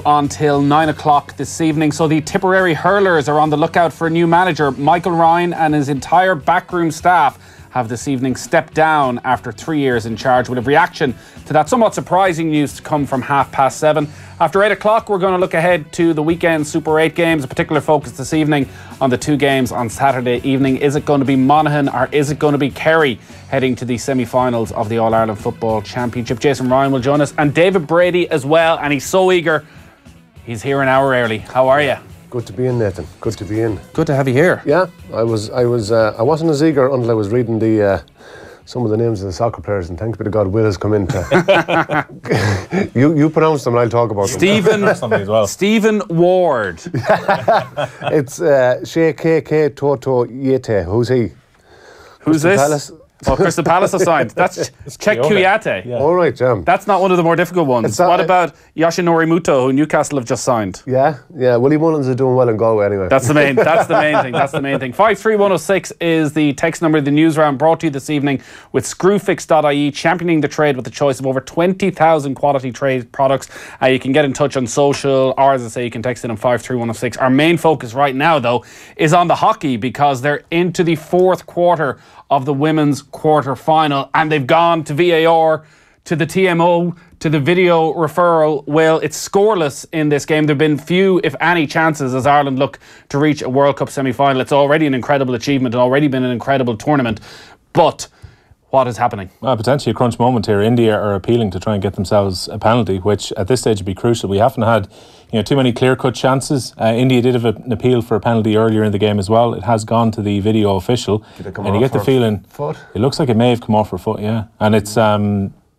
until 9 o'clock this evening. So the Tipperary hurlers are on the lookout for a new manager. Michael Ryan and his entire backroom staff have this evening stepped down after 3 years in charge. We'll have reaction to that somewhat surprising news to come from 7:30. After 8 o'clock, we're going to look ahead to the weekend Super 8 games. A particular focus this evening on the two games on Saturday evening. Is it going to be Monaghan or is it going to be Kerry heading to the semi-finals of the All-Ireland Football Championship? Jason Ryan will join us, and David Brady as well, and he's so eager. He's here an hour early. How are you? Good to be in, Nathan. Good to be in. Good to have you here. Yeah, I wasn't as eager until I was reading some of the names of the soccer players, and thanks be to God, Will has come in to you pronounce them and I'll talk about them. Stephen Ward. It's Shea KK Toto Yete. Who's he? Who's Crystal this? Palace? Oh, Crystal Palace assigned. That's Czech Kuyate. Yeah. All right, Jam. That's not one of the more difficult ones. What about Yoshinori Muto, who Newcastle have just signed? Yeah. Willie Mullins is doing well in Galway anyway. That's the main thing. 53106 is the text number of the news round, brought to you this evening with Screwfix.ie, championing the trade with a choice of over 20,000 quality trade products. You can get in touch on social, or as I say, you can text in on 53106. Our main focus right now, though, is on the hockey, because they're into the fourth quarter of the women's quarter final, and they've gone to VAR, to the TMO, to the video referral. Well, it's scoreless in this game. There have been few, if any, chances as Ireland look to reach a World Cup semi-final. It's already an incredible achievement and already been an incredible tournament. But what is happening? Well, potentially a crunch moment here. India are appealing to try and get themselves a penalty, which at this stage would be crucial. We haven't had too many clear-cut chances. India did have an appeal for a penalty earlier in the game as well. It has gone to the video official. And you get the feeling it looks like it may have come off her foot, yeah. And it's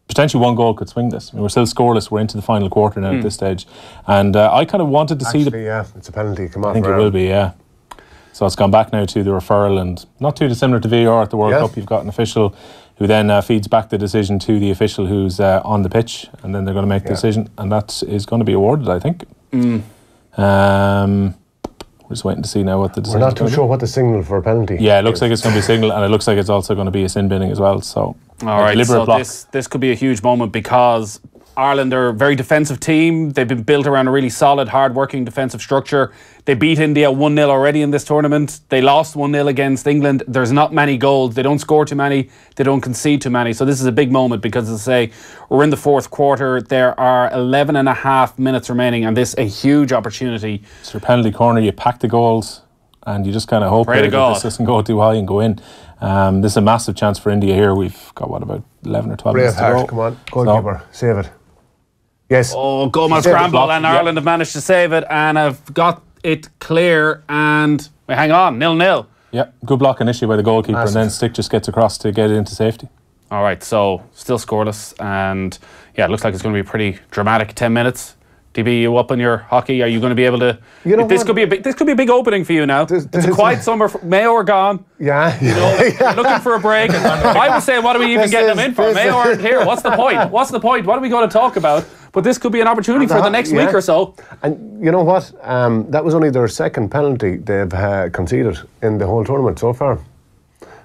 potentially one goal could swing this. I mean, we're still scoreless. We're into the final quarter now at this stage. And I kind of wanted to see yeah, it's a penalty. Come on, I think it will be, yeah. So it's gone back now to the referral, and not too dissimilar to VAR at the World Cup. You've got an official who then feeds back the decision to the official who's on the pitch, and then they're going to make the decision, and that is going to be awarded, I think. We're just waiting to see now what the decision is. We're not too sure what the signal for a penalty. Yeah, it looks like it's going to be a signal, and it looks like it's also going to be a sin binning as well. So, all right, so this could be a huge moment, because Ireland are a very defensive team. They've been built around a really solid, hard-working defensive structure. They beat India 1-0 already in this tournament. They lost 1-0 against England. There's not many goals. They don't score too many. They don't concede too many. So this is a big moment, because, as I say, we're in the fourth quarter. There are 11 and a half minutes remaining, and this is a huge opportunity. It's your penalty corner. You pack the goals, and you just kind of hope that this doesn't go too high and go in. This is a massive chance for India here. We've got, about 11 or 12 minutes to go. Come on, goalkeeper, save it. Yes. Oh, goal scramble, and Ireland have managed to save it and have got it clear, and hang on, 0-0. Yeah, good block initially by the goalkeeper, and then Stick just gets across to get it into safety. All right, so still scoreless, and yeah, it looks like it's going to be a pretty dramatic 10 minutes. DB, you up on your hockey? Are you going to be able to? This could be a big opening for you now. It's a quiet summer. Mayo are gone. Yeah. You're looking for a break. I was saying, what are we even getting them in for? Mayo aren't here. What's the point? What are we going to talk about? But this could be an opportunity for the next week or so. And you know what? That was only their second penalty they've conceded in the whole tournament so far.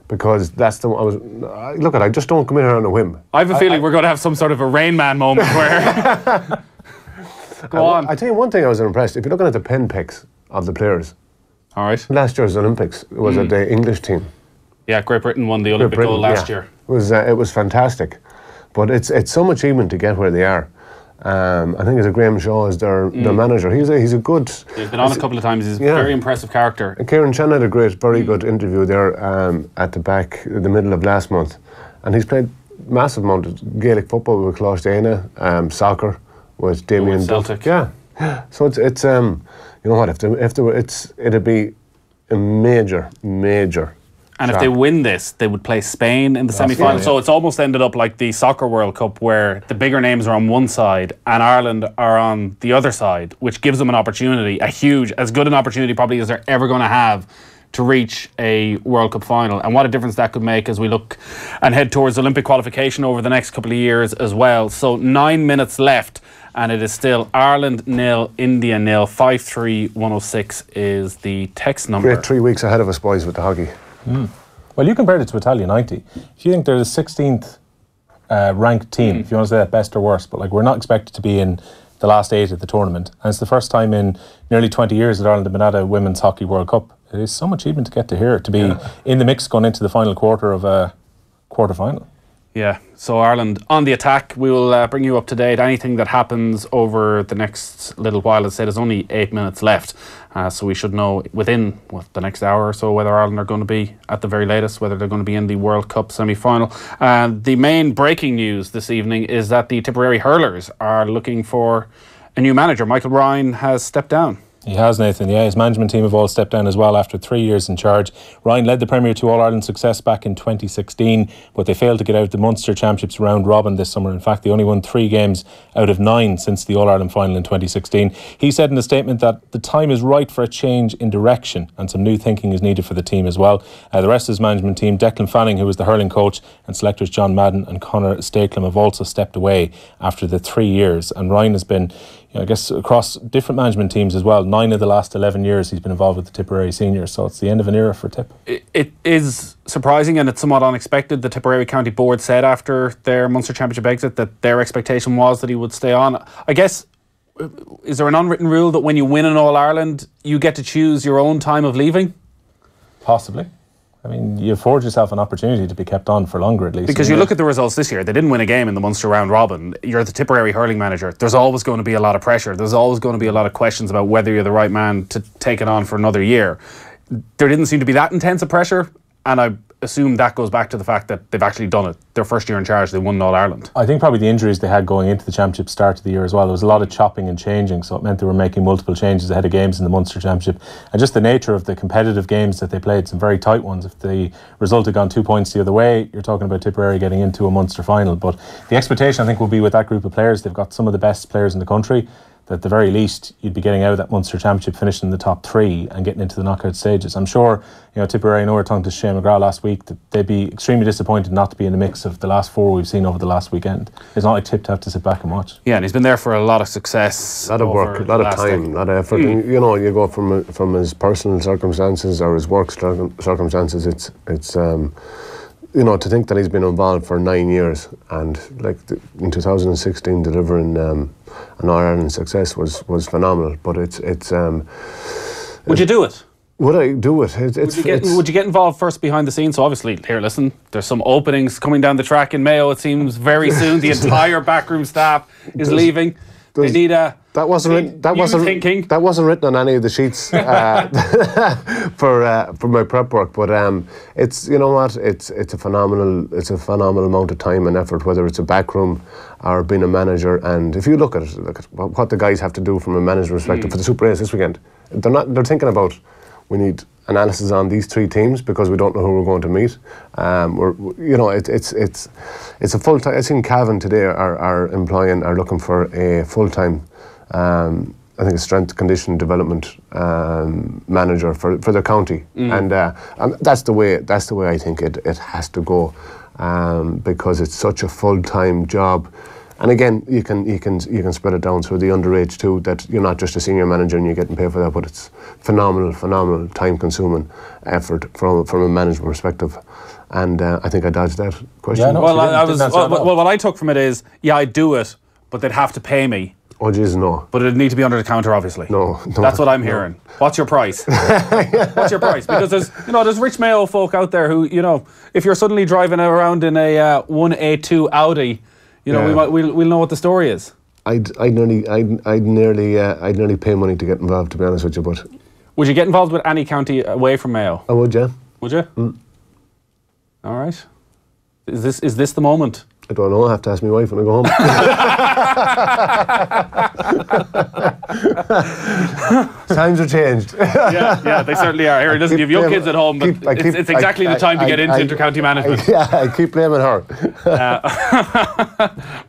Because that's the one I just don't come in here on a whim. I have a feeling we're going to have some sort of a Rain Man moment where. Go on. I tell you one thing, I was impressed. If you're looking at the pen picks of the players, all right. Last year's Olympics was the English team. Yeah, Great Britain won the Olympic gold last year. It was fantastic, but it's some achievement to get where they are. I think it's Graham Shaw is their manager. He's a good. He's been on a couple of times. He's a very impressive character. And Kieran Chan had a very good interview there at the back, in the middle of last month, and he's played massive amount of Gaelic football with Clás Dana, soccer with Damien Celtic. Yeah, so it's you know what, it'd be a major. And if they win this, they would play Spain in the semi-final. So it's almost ended up like the Soccer World Cup, where the bigger names are on one side and Ireland are on the other side, which gives them an opportunity, as good an opportunity probably as they're ever going to have to reach a World Cup final. And what a difference that could make as we look and head towards Olympic qualification over the next couple of years as well. So 9 minutes left, and it is still Ireland 0, India 0. 53106 is the text number. Great 3 weeks ahead of us, boys, with the hockey. Well, you compared it to Italia 90. If you think they're the 16th ranked team, if you want to say that best or worst, but we're not expected to be in the last 8 at the tournament. And it's the first time in nearly 20 years that Ireland have been at a Women's Hockey World Cup. It is some achievement to get to here, to be in the mix going into the final quarter of a quarter-final. Yeah, so Ireland on the attack. We will bring you up to date. Anything that happens over the next little while. As I said, there's only 8 minutes left. So we should know within the next hour or so whether Ireland are going to be, at the very latest, whether they're going to be in the World Cup semi-final. The main breaking news this evening is that the Tipperary hurlers are looking for a new manager. Michael Ryan has stepped down. He has, Nathan. Yeah, his management team have all stepped down as well after 3 years in charge. Ryan led the Premier to All-Ireland success back in 2016, but they failed to get out the Munster Championships round robin this summer. In fact, they only won 3 games out of 9 since the All-Ireland final in 2016. He said in a statement that the time is right for a change in direction and some new thinking is needed for the team as well. The rest of his management team, Declan Fanning, who was the hurling coach, and selectors John Madden and Conor Stapleton have also stepped away after the 3 years. And Ryan has been, I guess, across different management teams as well. 9 of the last 11 years he's been involved with the Tipperary seniors, so it's the end of an era for Tip. It is surprising and it's somewhat unexpected. The Tipperary County Board said after their Munster Championship exit that their expectation was that he would stay on. I guess, is there an unwritten rule that when you win an All-Ireland you get to choose your own time of leaving? Possibly. I mean, you afford yourself an opportunity to be kept on for longer at least. Because you look at the results this year, they didn't win a game in the Munster round robin. You're the Tipperary hurling manager. There's always going to be a lot of pressure. There's always going to be a lot of questions about whether you're the right man to take it on for another year. There didn't seem to be that intense a pressure, and I assume that goes back to the fact that they've actually done it. Their first year in charge, they won All-Ireland. I think probably the injuries they had going into the championship start of the year as well. There was a lot of chopping and changing, so it meant they were making multiple changes ahead of games in the Munster Championship. And just the nature of the competitive games that they played, some very tight ones. If the result had gone 2 points the other way, you're talking about Tipperary getting into a Munster final. But the expectation, I think, will be with that group of players. They've got some of the best players in the country. That at the very least you'd be getting out of that Munster Championship, finishing in the top 3 and getting into the knockout stages. I'm sure, Tipperary, I know we were talking to Shane McGrath last week, that they'd be extremely disappointed not to be in the mix of the last 4 we've seen over the last weekend. It's not like Tip to have to sit back and watch. Yeah, and he's been there for a lot of success. A lot of work, a lot of time, a lot of effort. And, you go from his personal circumstances or his work circumstances, it's to think that he's been involved for 9 years and in 2016 delivering an All-Ireland success was phenomenal. But it's would you do it? Would I do it? Would you get involved first behind the scenes? So obviously, here, listen, there's some openings coming down the track in Mayo. It seems very soon. The entire backroom staff is leaving. They need a. That wasn't written on any of the sheets for my prep work. But it's it's a phenomenal amount of time and effort, whether it's a backroom or being a manager. And if you look at what the guys have to do from a management perspective for the Super 8 this weekend, they're thinking about, we need analysis on these 3 teams because we don't know who we're going to meet. It's a full time. I think Cavan today are looking for a full time. I think a strength condition development manager for their county, and that's the way I think it has to go, because it's such a full time job. And again, you can spread it down through the underage too. That you're not just a senior manager and you're getting paid for that, but it's phenomenal time-consuming effort from a management perspective. And I think I dodged that question. Yeah, no, what I took from it is, I'd do it, but they'd have to pay me. Oh, geez, no. But it'd need to be under the counter, obviously. No. That's what I'm hearing. What's your price? What's your price? Because there's rich Mayo folk out there who, if you're suddenly driving around in a 1A2 Audi, we'll know what the story is. I'd nearly pay money to get involved, to be honest with you. But would you get involved with any county away from Mayo? I would, yeah. Would you? All right. Is this the moment? I don't know. I have to ask my wife when I go home. Times have changed. yeah, they certainly are. Here, listen, you have young kids at home, but it's exactly the time to get into inter-county management. I keep blaming her.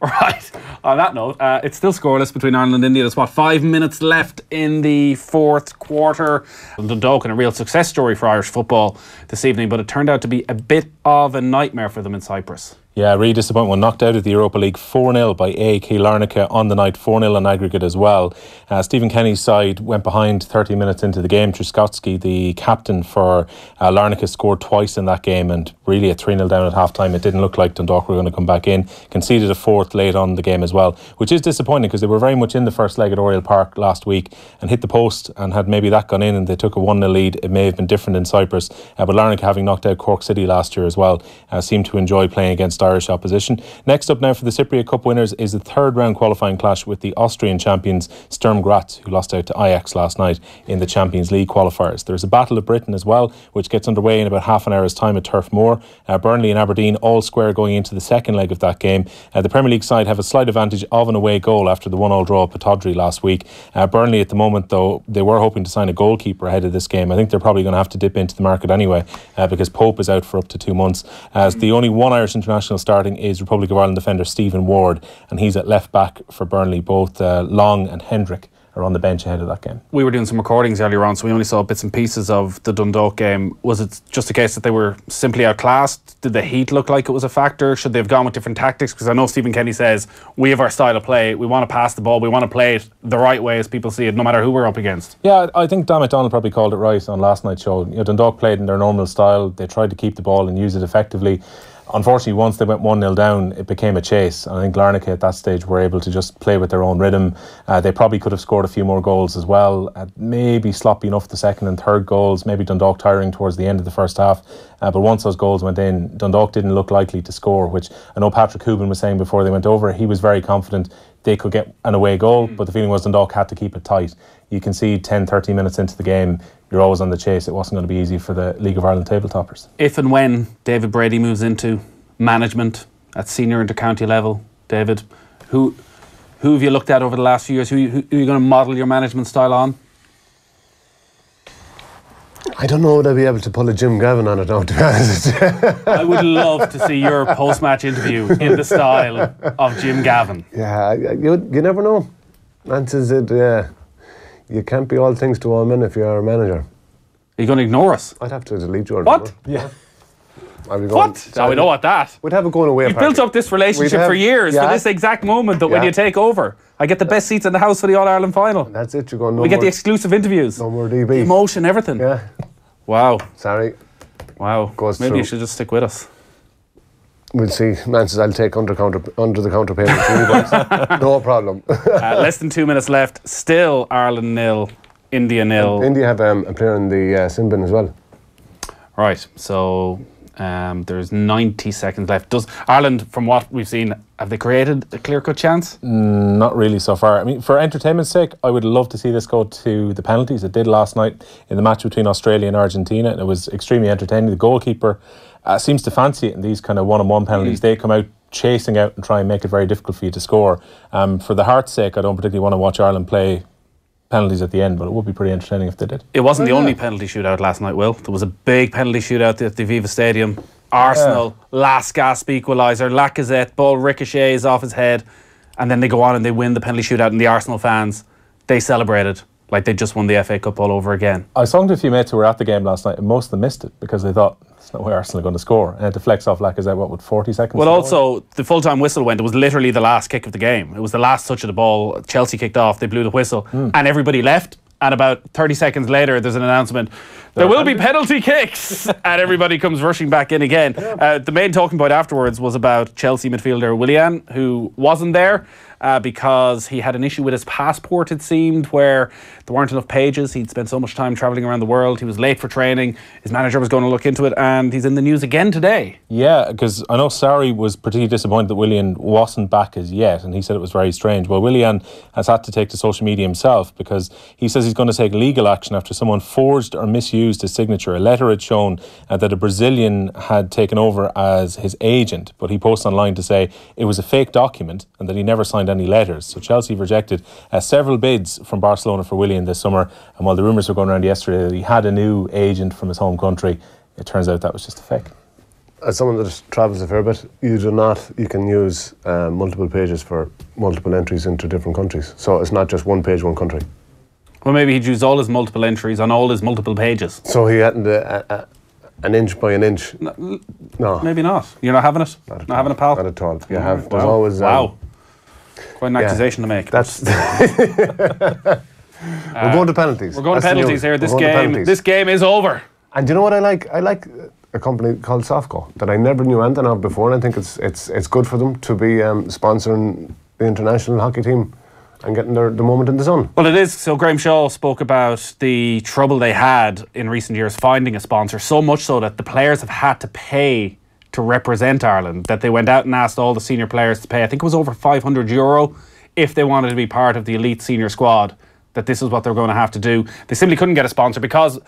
Right. On that note, it's still scoreless between Ireland and India. There's 5 minutes left in the 4th quarter. Dundalk, and a real success story for Irish football this evening, but it turned out to be a bit of a nightmare for them in Cyprus. Yeah, really disappointing one. Knocked out of the Europa League 4-0 by AEK Larnaca on the night, 4-0 on aggregate as well. Stephen Kenny's side went behind 30 minutes into the game. Truskowski, the captain for Larnaca, scored twice in that game, and really at 3-0 down at half-time, it didn't look like Dundalk were going to come back in. Conceded a fourth late on in the game as well, which is disappointing because they were very much in the first leg at Oriel Park last week and hit the post, and had maybe that gone in and they took a 1-0 lead, it may have been different in Cyprus. But Larnaca, having knocked out Cork City last year as well, seemed to enjoy playing against Irish opposition. Next up now for the Cypriot Cup winners is the third round qualifying clash with the Austrian champions Sturm Graz, who lost out to Ajax last night in the Champions League qualifiers. There's a Battle of Britain as well, which gets underway in about half an hour's time at Turf Moor. Burnley and Aberdeen all square going into the second leg of that game. The Premier League side have a slight advantage of an away goal after the 1-1 draw at Pittodrie last week. Burnley at the moment, though, they were hoping to sign a goalkeeper ahead of this game. I think they're probably going to have to dip into the market anyway, because Pope is out for up to 2 months. As the only one Irish international starting is Republic of Ireland defender Stephen Ward, and he's at left back for Burnley. Both Long and Hendrick are on the bench ahead of that game. We were doing some recordings earlier on, so we only saw bits and pieces of the Dundalk game. Was it just a case that they were simply outclassed? Did the heat look like it was a factor? Should they have gone with different tactics? Because I know Stephen Kenny says we have our style of play, we want to pass the ball, we want to play it the right way as people see it, no matter who we're up against. Yeah, I think Dan McDonald probably called it right on last night's show. Dundalk played in their normal style, they tried to keep the ball and use it effectively. Unfortunately, once they went 1-0 down, it became a chase. I think Larnaca at that stage were able to just play with their own rhythm. They probably could have scored a few more goals as well. Maybe sloppy enough the second and third goals. Maybe Dundalk tiring towards the end of the first half. But once those goals went in, Dundalk didn't look likely to score, which I know Patrick Hooban was saying before they went over. He was very confident they could get an away goal, but the feeling was Dundalk had to keep it tight. You can see 10-13 minutes into the game, you're always on the chase. It wasn't going to be easy for the League of Ireland tabletoppers. If and when David Brady moves into management at senior inter-county level, David, who have you looked at over the last few years? Who are you going to model your management style on? I don't know, would I be able to pull a Jim Gavin on it now, to be honest. I would love to see your post-match interview in the style of Jim Gavin. Yeah, you never know. Answers it, yeah. You can't be all things to all men if you're a manager. Are you going to ignore us? I'd have to delete your What? Yeah. What? Now we know what that. We'd have a going away. You've built up this relationship for years, for this exact moment that when you take over, I get the best seats in the house for the All-Ireland final. And that's it, you're going, we get the exclusive interviews. No more DB. The emotion, everything. Yeah. Wow. Sorry. Wow. Maybe you should just stick with us. We'll see. Man says I'll take under the counter payment for you guys. No problem. Less than 2 minutes left. Still Ireland 0, India 0. India have a player in the sin bin as well. Right. So there's 90 seconds left. Does Ireland, from what we've seen, have they created a clear-cut chance? Not really so far. I mean, for entertainment's sake, I would love to see this go to the penalties. It did last night in the match between Australia and Argentina, and it was extremely entertaining. The goalkeeper seems to fancy it in these kind of one-on-one penalties. They come out chasing out and try and make it very difficult for you to score. For the heart's sake, I don't particularly want to watch Ireland play penalties at the end, but it would be pretty entertaining if they did. It wasn't the only penalty shootout last night, Will. There was a big penalty shootout at the Aviva Stadium. Arsenal, last gasp equaliser, Lacazette, ball ricochets off his head, and then they go on and they win the penalty shootout, and the Arsenal fans, they celebrated like they just won the FA Cup all over again. I was talking to a few mates who were at the game last night, and most of them missed it because they thought, there's no way Arsenal are going to score. And it deflects off Lacazette, what, with 40 seconds? Well, also, the full-time whistle went. It was literally the last kick of the game. It was the last touch of the ball. Chelsea kicked off, they blew the whistle, and everybody left. And about 30 seconds later, there's an announcement, there will be penalty kicks, and everybody comes rushing back in again. The main talking point afterwards was about Chelsea midfielder Willian, who wasn't there because he had an issue with his passport, it seemed, where there weren't enough pages. He'd spent so much time travelling around the world. He was late for training. His manager was going to look into it, and he's in the news again today. Yeah, because I know Sarri was particularly disappointed that Willian wasn't back as yet, and he said it was very strange. Well, Willian has had to take to social media himself because he says he's going to take legal action after someone forged or misused his signature. A letter had shown that a Brazilian had taken over as his agent, but he posted online to say it was a fake document and that he never signed any letters. So Chelsea rejected several bids from Barcelona for Willian this summer, and while the rumours were going around yesterday that he had a new agent from his home country, it turns out that was just a fake. As someone that travels a fair bit, you can use multiple pages for multiple entries into different countries. So it's not just one page, one country. Well, maybe he'd use all his multiple entries on all his multiple pages. So he hadn't an inch by an inch. No. Maybe not. You're not having it? Not having a pal? Not at all. You have. There's always... Wow. Quite an accusation to make. That's... We're going to penalties. We're going to penalties here. This game is over. And do you know what I like? I like a company called Softco that I never knew anything of before, and I think it's good for them to be sponsoring the international hockey team and getting the moment in the sun. Well, it is. So Graham Shaw spoke about the trouble they had in recent years finding a sponsor, so much so that the players have had to pay to represent Ireland, that they went out and asked all the senior players to pay, I think it was over €500 if they wanted to be part of the elite senior squad, that this is what they're going to have to do. They simply couldn't get a sponsor because,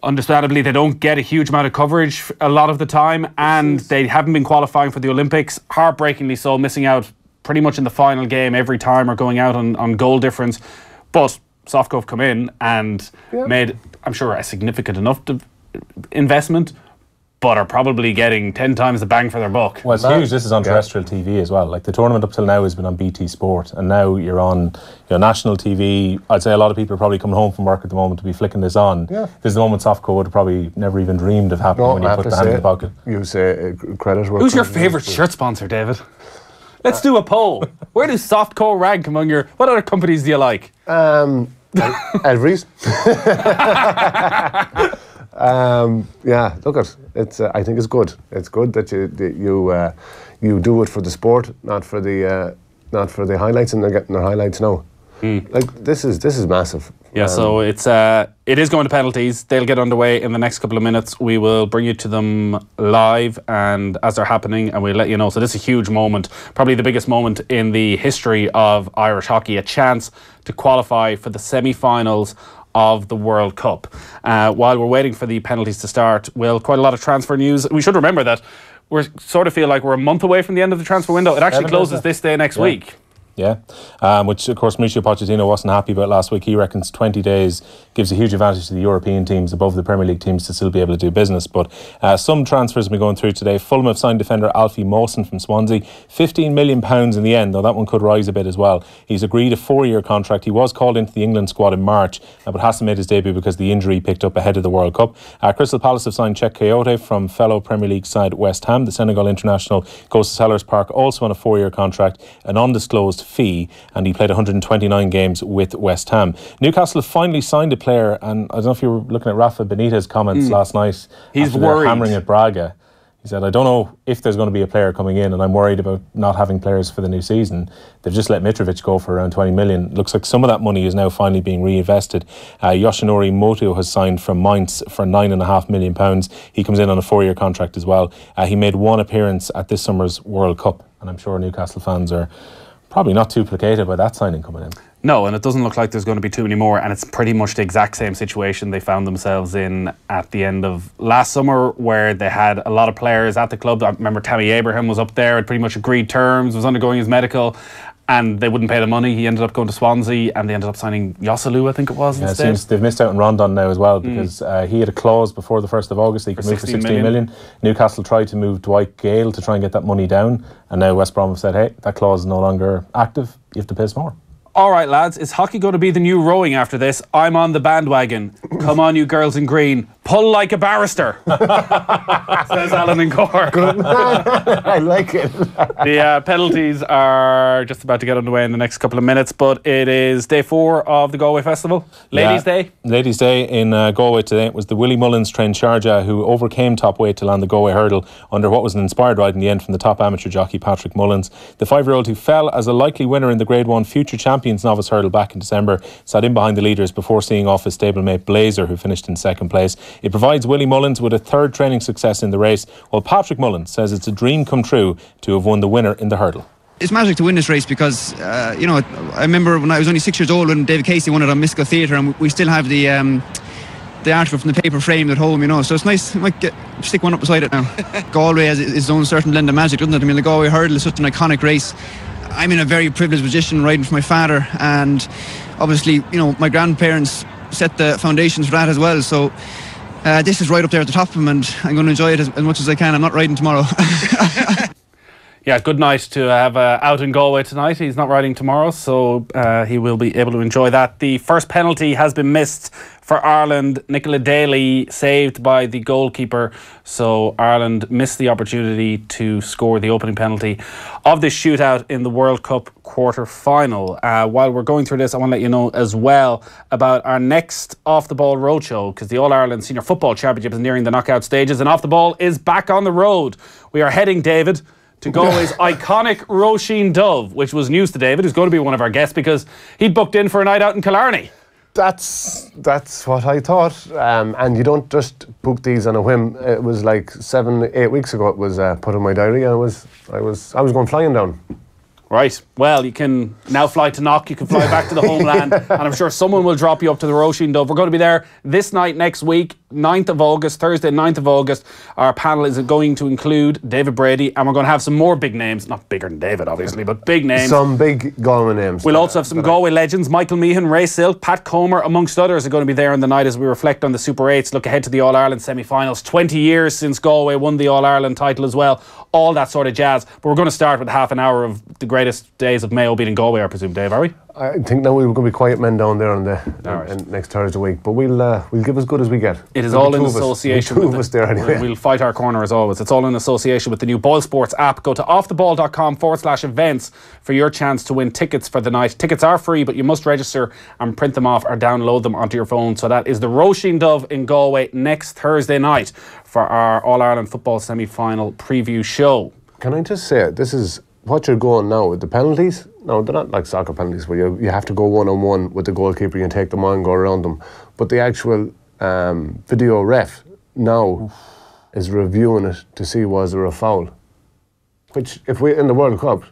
understandably, they don't get a huge amount of coverage a lot of the time, and they haven't been qualifying for the Olympics, heartbreakingly so, missing out pretty much in the final game every time or going out on goal difference. But Softco have come in and made, I'm sure, a significant enough investment, but are probably getting 10 times the bang for their buck. Well, it's huge. This is on terrestrial TV as well. Like, the tournament up till now has been on BT Sport, and now you're on national TV. I'd say a lot of people are probably coming home from work at the moment to be flicking this on. Yeah. This is the moment Softco would have probably never even dreamed of happening when you put the hand in the pocket. You say credit. Who's your favourite shirt sponsor, David? Let's do a poll. Where does Softco rank among your... What other companies do you like? Elvery's. Yeah, look at it's. I think it's good. It's good that you do it for the sport, not for the highlights, and they're getting their highlights now. Like this is massive. Yeah, so it is going to penalties. They'll get underway in the next couple of minutes. We will bring you to them live and as they're happening, and we'll let you know. So this is a huge moment, probably the biggest moment in the history of Irish hockey. A chance to qualify for the semi-finals of the World Cup. While we're waiting for the penalties to start, quite a lot of transfer news. We should remember that we sort of feel like we're a month away from the end of the transfer window. It actually closes this day next week. Yeah, which of course Mauricio Pochettino wasn't happy about last week. He reckons 20 days gives a huge advantage to the European teams above the Premier League teams to still be able to do business. But some transfers have been going through today. Fulham have signed defender Alfie Mawson from Swansea. £15 million in the end, though that one could rise a bit as well. He's agreed a 4-year contract. He was called into the England squad in March, but hasn't made his debut because the injury picked up ahead of the World Cup. Crystal Palace have signed Cheick Kouyaté from fellow Premier League side West Ham. The Senegal international goes to Sellers Park also on a 4-year contract, an undisclosed fee, and he played 129 games with West Ham. Newcastle have finally signed a player, and I don't know if you were looking at Rafa Benitez's comments last night. He's worried. Hammering at Braga. He said, I don't know if there's going to be a player coming in, and I'm worried about not having players for the new season. They've just let Mitrovic go for around 20 million. Looks like some of that money is now finally being reinvested. Yoshinori Moto has signed from Mainz for £9.5 million. He comes in on a 4-year contract as well. He made one appearance at this summer's World Cup, and I'm sure Newcastle fans are probably not too placated by that signing coming in. No, and it doesn't look like there's going to be too many more, and it's pretty much the exact same situation they found themselves in at the end of last summer, where they had a lot of players at the club. I remember Tammy Abraham was up there, had pretty much agreed terms, was undergoing his medical, and they wouldn't pay the money. He ended up going to Swansea, and they ended up signing Joselu, I think it was, instead. It seems they've missed out on Rondon now as well, because he had a clause before the 1st of August that he could move for 16 million. Newcastle tried to move Dwight Gale to try and get that money down, and now West Brom have said, hey, that clause is no longer active, you have to pay us more. All right, lads, is hockey going to be the new rowing after this? I'm on the bandwagon. Come on, you girls in green. Pull like a barrister, says Alan in Cork. I like it. The penalties are just about to get underway in the next couple of minutes, but it is day 4 of the Galway Festival. Ladies' Day. Ladies' Day in Galway today. It was the Willie Mullins trained Sharjah who overcame top weight to land the Galway hurdle under what was an inspired ride in the end from the top amateur jockey Patrick Mullins. The 5-year-old who fell as a likely winner in the Grade 1 Future Champions novice hurdle back in December sat in behind the leaders before seeing off his stablemate Blazer, who finished in 2nd place. It provides Willie Mullins with a 3rd training success in the race, while Patrick Mullins says it's a dream come true to have won the winner in the hurdle. It's magic to win this race because, I remember when I was only 6 years old when David Casey won it on Misco Theatre, and we still have the article from the paper framed at home, so it's nice. I might stick one up beside it now. Galway has its own certain blend of magic, doesn't it? I mean, the Galway hurdle is such an iconic race. I'm in a very privileged position riding for my father, and obviously, my grandparents set the foundations for that as well, so this is right up there at the top of them, and I'm going to enjoy it as much as I can. I'm not riding tomorrow. Yeah, good night to have out in Galway tonight. He's not riding tomorrow, so he will be able to enjoy that. The first penalty has been missed for Ireland. Nicola Daly saved by the goalkeeper, so Ireland missed the opportunity to score the opening penalty of this shootout in the World Cup quarter-final. While we're going through this, I want to let you know as well about our next Off the Ball Roadshow, because the All-Ireland Senior Football Championship is nearing the knockout stages, and Off the Ball is back on the road. We are heading, David, to Galway's iconic Roisin Dubh, which was news to David, who's going to be one of our guests because he'd booked in for a night out in Killarney. That's what I thought, and you don't just book these on a whim. It was like 7-8 weeks ago. It was put in my diary, and I was going flying down. Right. Well, you can now fly to Knock. You can fly back to the homeland, and I'm sure someone will drop you up to the Roisin Dubh. We're going to be there this night next week, 9th of August, Thursday, 9th of August. Our panel is going to include David Brady, and we're going to have some more big names. Not bigger than David, obviously, but big names. Some big Galway names. We'll also have some Galway legends. Michael Meehan, Ray Silk, Pat Comer, amongst others, are going to be there on the night as we reflect on the Super 8s, look ahead to the All-Ireland semi-finals. 20 years since Galway won the All-Ireland title as well. All that sort of jazz. But we're going to start with half an hour of the greatest days of Mayo beating Galway, I presume, Dave, are we? I think now we're going to be quiet men down there on the next Thursday week, but we'll give as good as we get. It is all in association with us there anyway. We'll fight our corner as always. It's all in association with the new Boyle Sports app. Go to offtheball.com/events for your chance to win tickets for the night. Tickets are free, but you must register and print them off or download them onto your phone. So that is the Roisin Dubh in Galway next Thursday night for our All-Ireland football semi-final preview show. Can I just say, this is what you're going now with the penalties. No, they're not like soccer penalties where you have to go one-on-one with the goalkeeper, you take them on and go around them. But the actual video ref now is reviewing it to see was there a foul. Which, if we in the World Cup,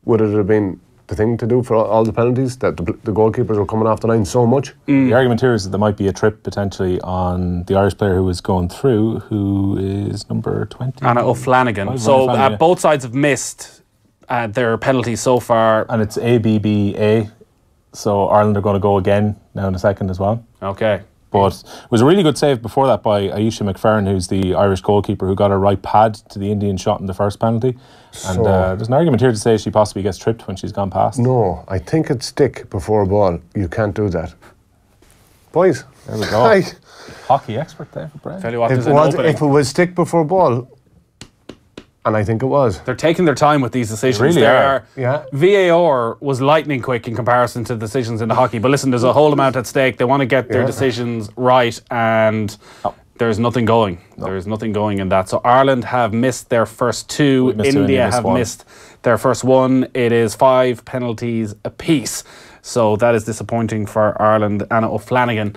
would it have been the thing to do for all the penalties, that the goalkeepers were coming off the line so much? The argument here is that there might be a trip potentially on the Irish player who was going through, who is number 20. Anna O'Flanagan. So both sides have missed their penalties so far. And it's ABBA, so Ireland are going to go again now in a second as well. Okay. But it was a really good save before that by Aisha McFerrin, who's the Irish goalkeeper, who got her right pad to the Indian shot in the first penalty. And there's an argument here to say she possibly gets tripped when she's gone past. No, I think it's stick before a ball. You can't do that. Boys. There we go. Hockey expert, David Brady. Tell you what, if it was stick before ball, and I think it was. They're taking their time with these decisions. They really are. Yeah. VAR was lightning quick in comparison to decisions in the hockey. But listen, there's a whole amount at stake. They want to get their decisions right, and there's nothing going. There's nothing going in that. So Ireland have missed their first two. India have missed their first one. It is 5 penalties apiece. So that is disappointing for Ireland. Anna O'Flanagan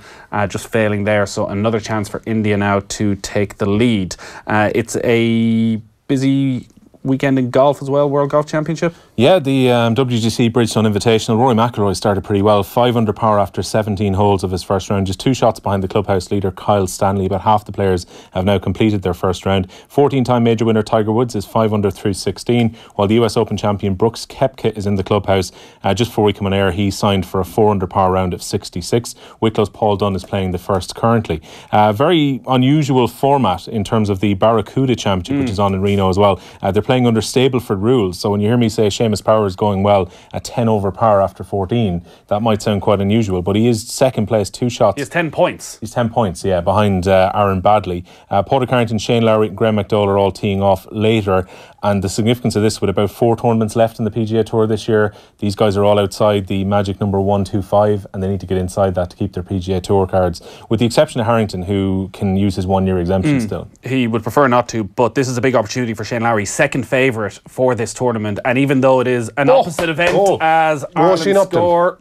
just failing there. So another chance for India now to take the lead. It's a busy weekend in golf as well, World Golf Championship. Yeah, the WGC Bridgestone Invitational. Rory McIlroy started pretty well, 5 under par after 17 holes of his first round, just 2 shots behind the clubhouse leader Kyle Stanley. About half the players have now completed their first round. 14-time major winner Tiger Woods is 5 under through 16, while the US Open champion Brooks Koepka is in the clubhouse. Just before we come on air, he signed for a 4 under par round of 66. Wicklow's Paul Dunn is playing the first currently. Very unusual format in terms of the Barracuda Championship, which is on in Reno as well. They're playing under Stableford rules, so when you hear me say Seamus Power is going well at 10 over par after 14, that might sound quite unusual, but he is second place, 2 shots. He has 10 points. He's 10 points, yeah, behind Aaron Badley. Porter Carrington, Shane Lowry and Graham McDowell are all teeing off later, and the significance of this, with about 4 tournaments left in the PGA Tour this year, these guys are all outside the magic number 125, and they need to get inside that to keep their PGA Tour cards, with the exception of Harrington, who can use his 1-year exemption still. He would prefer not to, but this is a big opportunity for Shane Lowry, second favourite for this tournament, and even though it is an opposite event as Ireland score,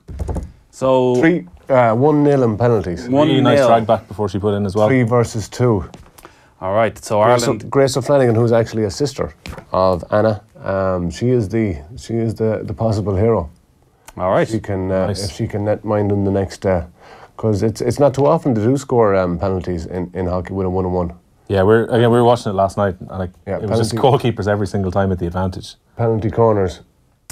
so 1-0 in penalties. Really nice drag back before she put in as well. 3 versus 2. All right, so Ireland. Grace O'Flanagan, who's actually a sister of Anna, she is the possible hero. All right, she can if she can net mind in the next, because it's not too often to do score penalties in hockey with a 1-on-1. Yeah, we were watching it last night, and it was just goalkeepers every single time at the advantage. Penalty corners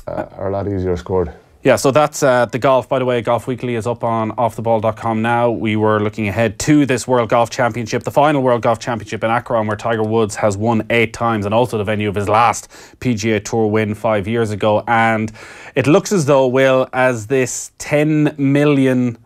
are a lot easier scored. Yeah, so that's the golf. By the way, Golf Weekly is up on offtheball.com now. We were looking ahead to this World Golf Championship, the final World Golf Championship in Akron, where Tiger Woods has won 8 times and also the venue of his last PGA Tour win 5 years ago. And it looks as though, Will, as this $10 million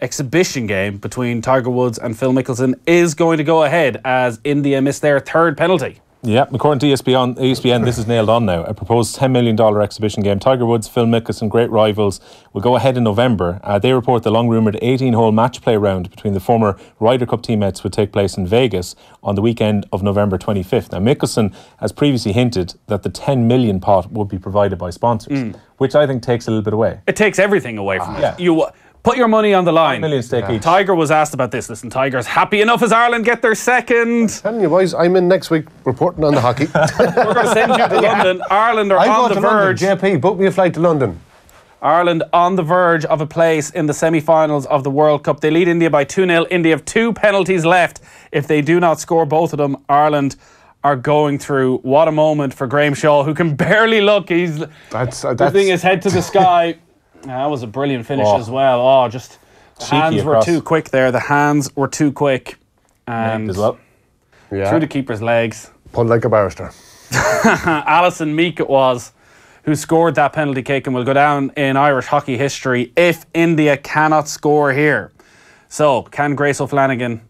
exhibition game between Tiger Woods and Phil Mickelson is going to go ahead as India missed their 3rd penalty. Yeah, according to ESPN, this is nailed on now. A proposed $10 million exhibition game. Tiger Woods, Phil Mickelson, great rivals, will go ahead in November. They report the long-rumoured 18-hole match play round between the former Ryder Cup teammates would take place in Vegas on the weekend of November 25th. Now, Mickelson has previously hinted that the $10 million pot would be provided by sponsors, which I think takes a little bit away. It takes everything away from it. Yeah. Put your money on the line. $1 million stake each. Tiger was asked about this. Listen, Tiger's happy enough as Ireland get their 2nd. I'm telling you, boys, I'm in next week reporting on the hockey. We're going to send you to London. Ireland are on the verge. JP, book me a flight to London. Ireland on the verge of a place in the semi-finals of the World Cup. They lead India by 2-0. India have 2 penalties left. If they do not score both of them, Ireland are going through. What a moment for Graham Shaw, who can barely look. He's lifting his head to the sky. That was a brilliant finish as well. Oh, just the hands were too quick there. The hands were too quick. And as well. Through the keeper's legs. Pulled like a barrister. Alison Meek it was who scored that penalty kick and will go down in Irish hockey history if India cannot score here. So, can Grace O'Flanagan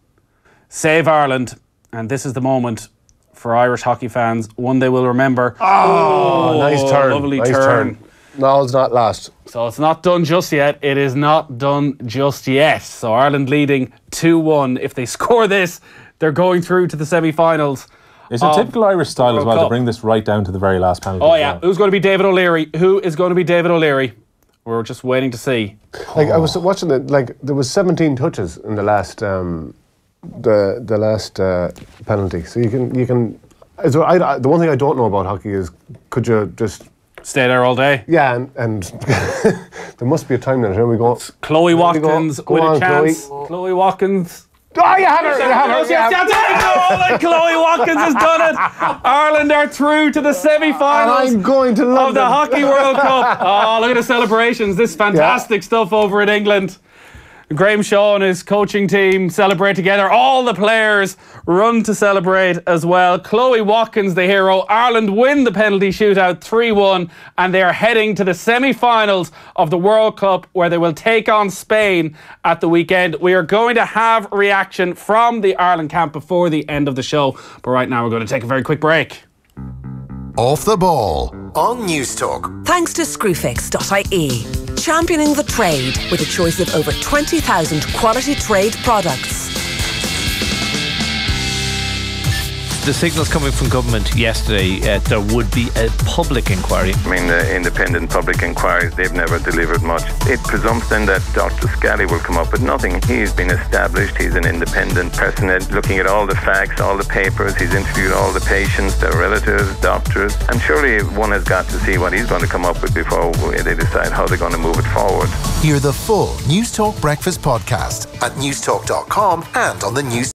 save Ireland? And this is the moment for Irish hockey fans, one they will remember. Oh, nice turn. Lovely turn. No, it's not last. So it's not done just yet. It is not done just yet. So Ireland leading 2-1. If they score this, they're going through to the semi-finals. It's a typical Irish style as well to bring this right down to the very last penalty. Oh yeah, who's going to be David O'Leary? Who is going to be David O'Leary? We're just waiting to see. Like I was watching it. Like there was 17 touches in the last the last penalty. So you can. So the one thing I don't know about hockey is, could you just stay there all day? Yeah, and there must be a time limit. Here we go. It's Chloe Watkins with a chance. Chloe Watkins. Oh, you have her! And Chloe Watkins has done it. Ireland are through to the semi-finals I'm going to of the Hockey World Cup. Oh, look at the celebrations. This fantastic stuff over in England. Graham Shaw and his coaching team celebrate together. All the players run to celebrate as well. Chloe Watkins, the hero. Ireland win the penalty shootout 3-1, and they are heading to the semi-finals of the World Cup, where they will take on Spain at the weekend. We are going to have reaction from the Ireland camp before the end of the show, but right now we're going to take a very quick break. Off the Ball on Newstalk. Thanks to Screwfix.ie. Championing the trade with a choice of over 20,000 quality trade products. The signals coming from government yesterday, there would be a public inquiry. I mean, the independent public inquiries, they've never delivered much. It presumes then that Dr. Scally will come up with nothing. He's been established, he's an independent person looking at all the facts, all the papers, he's interviewed all the patients, their relatives, doctors, and surely one has got to see what he's going to come up with before they decide how they're going to move it forward. Hear the full Newstalk Breakfast podcast at newstalk.com and on the News